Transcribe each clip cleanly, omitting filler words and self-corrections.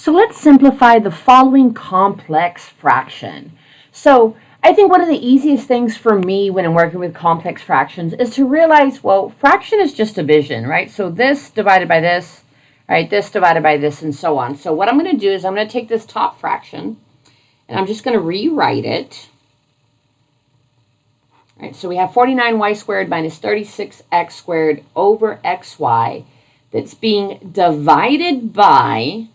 So let's simplify the following complex fraction. So I think one of the easiest things for me when I'm working with complex fractions is to realize, well, fraction is just division, right? So this divided by this, right? This divided by this, and so on. So what I'm going to do is I'm going to take this top fraction, and I'm just going to rewrite it. Right, so we have 49y squared minus 36x squared over xy that's being divided by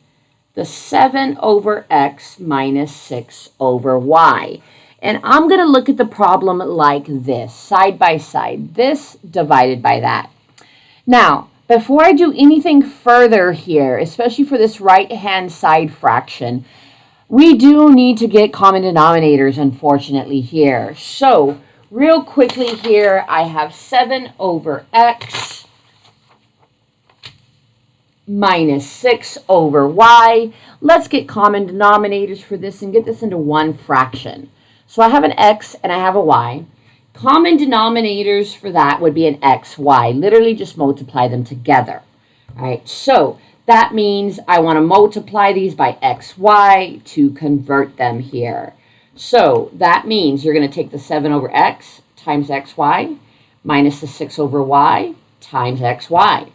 the 7 over x minus 6 over y. And I'm going to look at the problem like this, side by side, this divided by that. Now, before I do anything further here, especially for this right-hand side fraction, we do need to get common denominators, unfortunately, here. So, real quickly here, I have 7 over x minus 6 over y. Let's get common denominators for this and get this into one fraction. So I have an x and I have a y. Common denominators for that would be an xy. Literally just multiply them together. All right, so that means I want to multiply these by xy to convert them here. So that means you're going to take the 7 over x times xy minus the 6 over y times xy.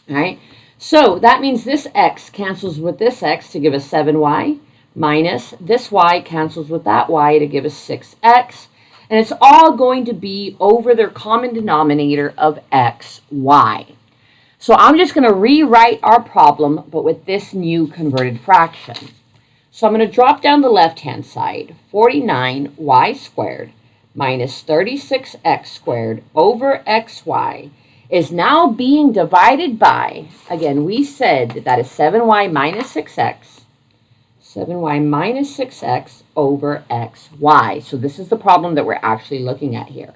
All right, so that means this x cancels with this x to give us 7y minus this y cancels with that y to give us 6x. And it's all going to be over their common denominator of xy. So I'm just going to rewrite our problem, but with this new converted fraction. So I'm going to drop down the left-hand side. 49y squared minus 36x squared over xy is now being divided by, again, we said that is 7y minus 6x, 7y minus 6x over xy. So this is the problem that we're actually looking at here.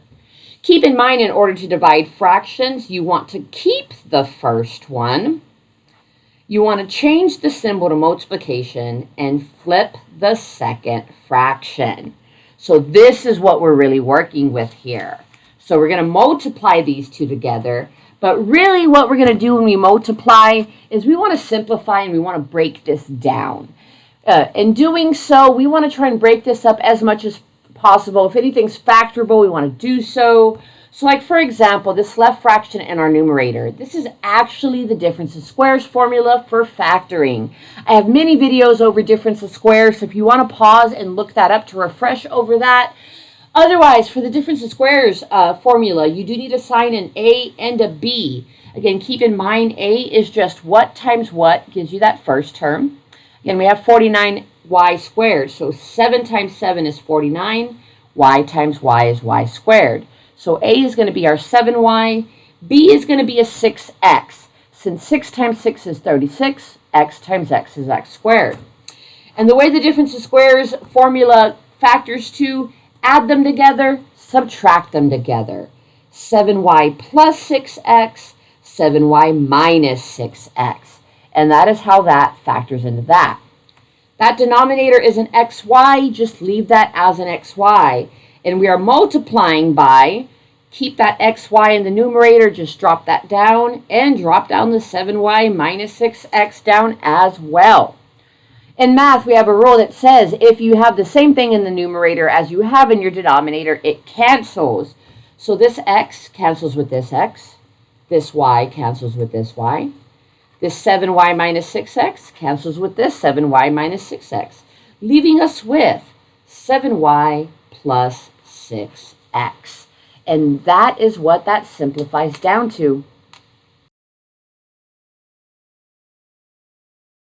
Keep in mind, in order to divide fractions, you want to keep the first one. You want to change the symbol to multiplication and flip the second fraction. So this is what we're really working with here. So we're going to multiply these two together. But really what we're going to do when we multiply is we want to simplify and we want to break this down. In doing so, we want to try and break this up as much as possible. If anything's factorable, we want to do so. So like, for example, this left fraction in our numerator, this is actually the difference of squares formula for factoring. I have many videos over difference of squares, so if you want to pause and look that up to refresh over that. Otherwise, for the difference of squares formula, you do need to assign an a and a b. Again, keep in mind, a is just what times what gives you that first term. Again, we have 49y squared, so 7 times 7 is 49. Y times y is y squared. So a is going to be our 7y. B is going to be a 6x. Since 6 times 6 is 36, x times x is x squared. And the way the difference of squares formula factors to, add them together, subtract them together. 7y plus 6x, 7y minus 6x. And that is how that factors into that. That denominator is an xy, just leave that as an xy. And we are multiplying by, keep that xy in the numerator, just drop that down, and drop down the 7y minus 6x down as well. In math, we have a rule that says if you have the same thing in the numerator as you have in your denominator, it cancels. So this x cancels with this x. This y cancels with this y. This 7y minus 6x cancels with this 7y minus 6x, leaving us with 7y plus 6x. And that is what that simplifies down to.